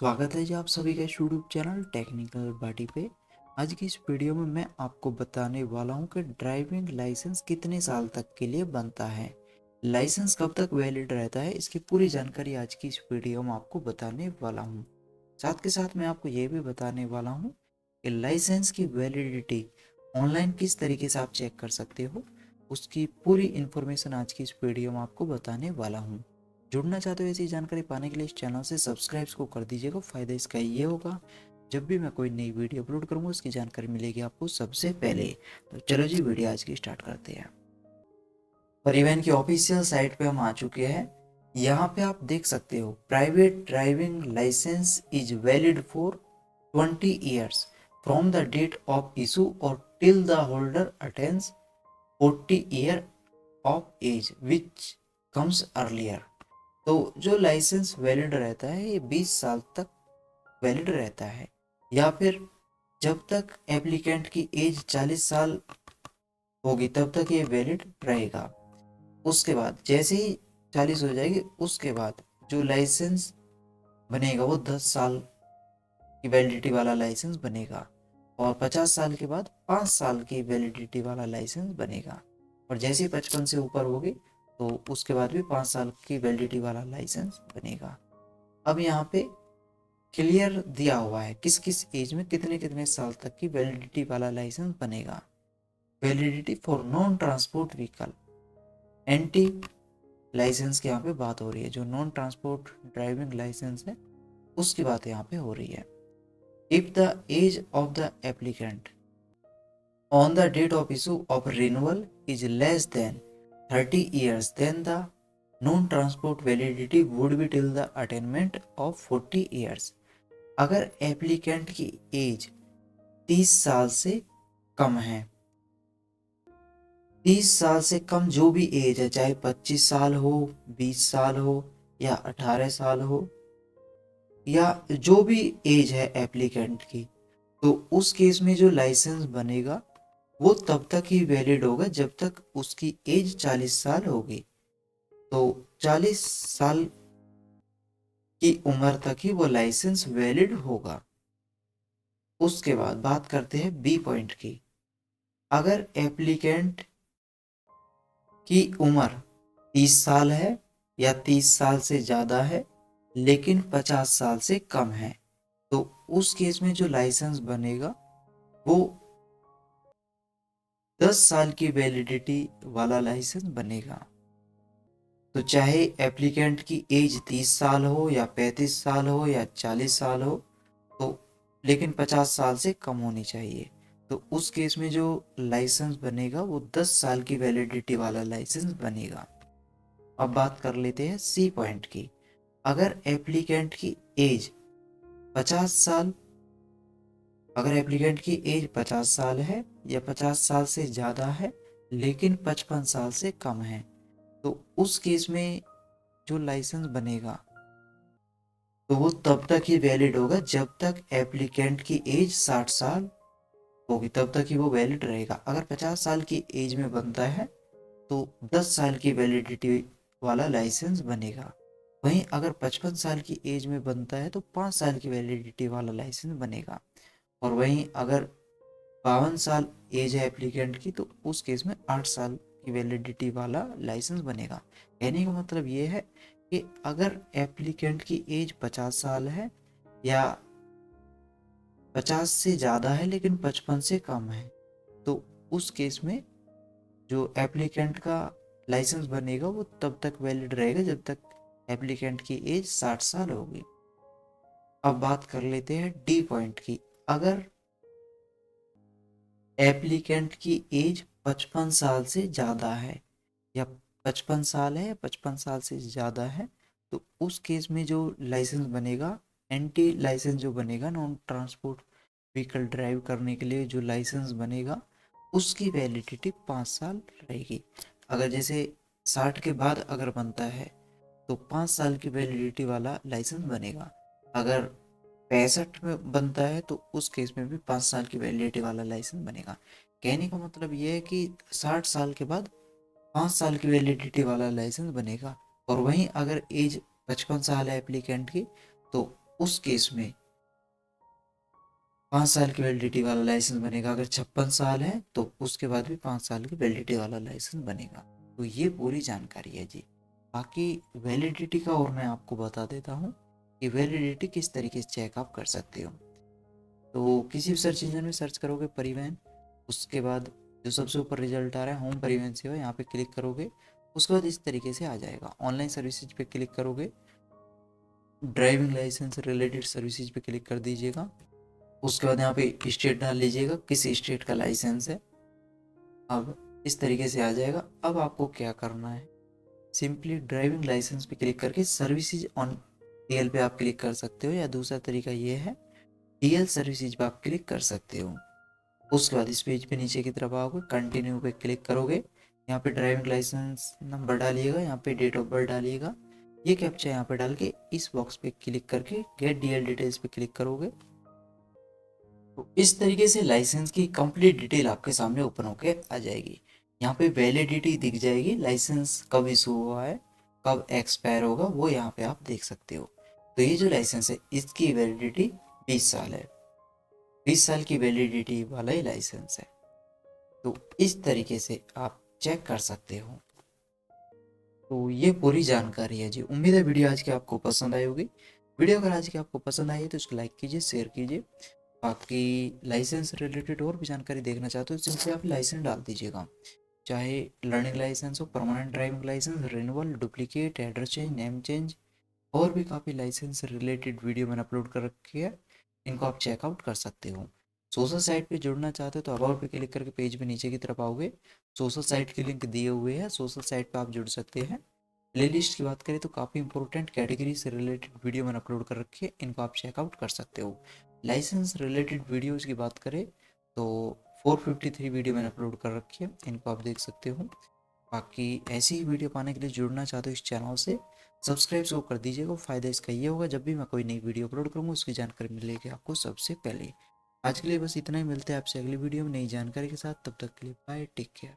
स्वागत है जी आप सभी का यूट्यूब चैनल टेक्निकल बाटी पे। आज की इस वीडियो में मैं आपको बताने वाला हूं कि ड्राइविंग लाइसेंस कितने साल तक के लिए बनता है, लाइसेंस कब तक वैलिड रहता है। इसकी पूरी जानकारी आज की इस वीडियो में आपको बताने वाला हूं। साथ के साथ मैं आपको ये भी बताने वाला हूं कि लाइसेंस की वैलिडिटी ऑनलाइन किस तरीके से आप चेक कर सकते हो, उसकी पूरी इन्फॉर्मेशन आज की इस वीडियो में आपको बताने वाला हूँ। जुड़ना चाहते हो ऐसी जानकारी पाने के लिए इस चैनल से सब्सक्राइब को कर दीजिएगा। फ़ायदा इसका ये होगा, जब भी मैं कोई नई वीडियो अपलोड करूँगा उसकी जानकारी मिलेगी आपको सबसे पहले। तो चलो जी वीडियो आज की स्टार्ट करते हैं। परिवहन की ऑफिशियल साइट पे हम आ चुके हैं। यहाँ पे आप देख सकते हो private driving licence is valid for 20 years from the date of issue और till the holder attains 40 year of age which comes earlier. तो जो लाइसेंस वैलिड रहता है ये 20 साल तक वैलिड रहता है, या फिर जब तक एप्लीकेंट की एज 40 साल होगी तब तक ये वैलिड रहेगा। उसके बाद जैसे ही 40 हो जाएगी उसके बाद जो लाइसेंस बनेगा वो 10 साल की वैलिडिटी वाला लाइसेंस बनेगा, और 50 साल के बाद 5 साल की वैलिडिटी वाला लाइसेंस बनेगा, और जैसे ही 55 से ऊपर होगी तो उसके बाद भी 5 साल की वैलिडिटी वाला लाइसेंस बनेगा। अब यहाँ पे क्लियर दिया हुआ है किस किस एज में कितने कितने साल तक की वैलिडिटी वाला लाइसेंस बनेगा। Validity for non transport vehicle NT licence की यहाँ पे बात हो रही है। जो नॉन ट्रांसपोर्ट ड्राइविंग लाइसेंस है उसकी बात यहाँ पे हो रही है। If the age of the applicant on the date of issue of renewal is less than 30 years then the non-transport validity would be till the attainment of 40 years। अगर applicant की एज 30 साल से कम है, 30 साल से कम जो भी एज है, चाहे 25 साल हो, 20 साल हो या 18 साल हो, या जो भी एज है एप्लीकेंट की, तो उस केस में जो लाइसेंस बनेगा वो तब तक ही वैलिड होगा जब तक उसकी एज 40 साल होगी। तो 40 साल की उम्र तक ही वो लाइसेंस वैलिड होगा। उसके बाद बात करते हैं बी पॉइंट की। अगर एप्लीकेंट की उम्र 30 साल है या 30 साल से ज़्यादा है लेकिन 50 साल से कम है, तो उस केस में जो लाइसेंस बनेगा वो 10 साल की वैलिडिटी वाला लाइसेंस बनेगा। तो चाहे एप्लीकेंट की एज 30 साल हो या 35 साल हो या 40 साल हो, तो लेकिन 50 साल से कम होनी चाहिए, तो उस केस में जो लाइसेंस बनेगा वो 10 साल की वैलिडिटी वाला लाइसेंस बनेगा। अब बात कर लेते हैं सी पॉइंट की। अगर एप्लीकेंट की एज 50 साल अगर एप्लीकेंट की एज 50 साल है या 50 साल से ज़्यादा है लेकिन 55 साल से कम है, तो उस केस में जो लाइसेंस बनेगा तो वो तब तक ही वैलिड होगा जब तक एप्लीकेंट की एज 60 साल होगी, तब तक ही वो वैलिड रहेगा। अगर 50 साल की एज में बनता है तो 10 साल की वैलिडिटी वाला लाइसेंस बनेगा। वहीं अगर 55 साल की एज में बनता है तो 5 साल की वैलिडिटी वाला लाइसेंस बनेगा, और वहीं अगर 52 साल एज है एप्लीकेंट की तो उस केस में 8 साल की वैलिडिटी वाला लाइसेंस बनेगा। कहने का मतलब ये है कि अगर एप्लीकेंट की एज 50 साल है या 50 से ज़्यादा है लेकिन 55 से कम है, तो उस केस में जो एप्लीकेंट का लाइसेंस बनेगा वो तब तक वैलिड रहेगा जब तक एप्लीकेंट की एज 60 साल होगी। अब बात कर लेते हैं डी पॉइंट की। अगर एप्लीकेंट की एज 55 साल से ज़्यादा है या 55 साल है या 55 साल से ज़्यादा है, तो उस केस में जो लाइसेंस बनेगा, एंटी लाइसेंस जो बनेगा, नॉन ट्रांसपोर्ट व्हीकल ड्राइव करने के लिए जो लाइसेंस बनेगा उसकी वैलिडिटी 5 साल रहेगी। अगर जैसे 60 के बाद अगर बनता है तो 5 साल की वैलिडिटी वाला लाइसेंस बनेगा। अगर 65 में बनता है तो उस केस में भी 5 साल की वैलिडिटी वाला लाइसेंस बनेगा। कहने का मतलब ये है कि 60 साल के बाद 5 साल की वैलिडिटी वाला लाइसेंस बनेगा, और वहीं अगर एज 55 साल है एप्लीकेंट की तो उस केस में 5 साल की वैलिडिटी वाला लाइसेंस बनेगा। अगर 56 साल है तो उसके बाद भी 5 साल की वैलिडिटी वाला लाइसेंस बनेगा। तो ये पूरी जानकारी है जी। बाकी वैलिडिटी का और मैं आपको बता देता हूँ कि वैलिडिटी किस तरीके से चेक आप कर सकते हो। तो किसी भी सर्च इंजन में सर्च करोगे परिवहन, उसके बाद जो सबसे ऊपर रिजल्ट आ रहा है होम परिवहन सेवा, यहाँ पे क्लिक करोगे। उसके बाद इस तरीके से आ जाएगा। ऑनलाइन सर्विसेज पे क्लिक करोगे, ड्राइविंग लाइसेंस रिलेटेड सर्विसेज पे क्लिक कर दीजिएगा। उसके बाद यहाँ पे स्टेट डाल लीजिएगा, किस स्टेट का लाइसेंस है। अब इस तरीके से आ जाएगा। अब आपको क्या करना है, सिंपली ड्राइविंग लाइसेंस पे क्लिक करके सर्विसेज ऑन टीएल पे आप क्लिक कर सकते हो, या दूसरा तरीका ये है टीएल सर्विसेज पे आप क्लिक कर सकते हो। उसके बाद इस पेज पे नीचे की तरफ आओगे, कंटिन्यू पे क्लिक करोगे। यहाँ पे ड्राइविंग लाइसेंस नंबर डालिएगा, यहाँ पे डेट ऑफ बर्थ डालिएगा। ये कैप्चा यहाँ पे डाल के इस बॉक्स पे क्लिक करके गेट डीएल डिटेल्स पे क्लिक करोगे। तो इस तरीके से लाइसेंस की कंप्लीट डिटेल आपके सामने ओपन होके आ जाएगी। यहाँ पे वैलिडिटी दिख जाएगी, लाइसेंस कब इशू हुआ है, कब एक्सपायर होगा, वो यहाँ पे आप देख सकते हो। तो ये जो लाइसेंस है इसकी वैलिडिटी 20 साल है, 20 साल की वैलिडिटी वाला ही लाइसेंस है। तो इस तरीके से आप चेक कर सकते हो। तो ये पूरी जानकारी है जी। उम्मीद है वीडियो आज की आपको पसंद आई होगी। वीडियो अगर आज की आपको पसंद आई है तो इसको लाइक कीजिए, शेयर कीजिए। बाकी लाइसेंस रिलेटेड और भी जानकारी देखना चाहते हो तो सिंपली आप लाइसेंस डाल दीजिएगा, चाहे लर्निंग लाइसेंस हो, permanent driving licence, renewal, duplicate, address change, name change, और भी काफ़ी लाइसेंस रिलेटेड वीडियो मैंने अपलोड कर रखी है। इनको आप चेकआउट कर सकते हो। सोशल साइट पे जुड़ना चाहते हो तो अबाउट पे क्लिक करके पेज पे नीचे की तरफ आओगे, सोशल साइट के लिंक दिए हुए हैं, सोशल साइट पे आप जुड़ सकते हैं। प्लेलिस्ट की बात करें तो काफ़ी इंपॉर्टेंट कैटेगरी से रिलेटेड वीडियो मैंने अपलोड कर रखी है, इनको आप चेकआउट कर सकते हो। लाइसेंस रिलेटेड वीडियोज़ की बात करें तो 453 वीडियो मैंने अपलोड कर रखी है, इनको आप देख सकते हो। बाकी ऐसी ही वीडियो पाने के लिए जुड़ना चाहते हो इस चैनल से, सब्सक्राइब जरूर कर दीजिएगा। फ़ायदा इसका ये होगा, जब भी मैं कोई नई वीडियो अपलोड करूँगा उसकी जानकारी मिलेगी आपको सबसे पहले। आज के लिए बस इतना ही, मिलते हैं आपसे अगली वीडियो में नई जानकारी के साथ। तब तक के लिए बाय, टेक केयर।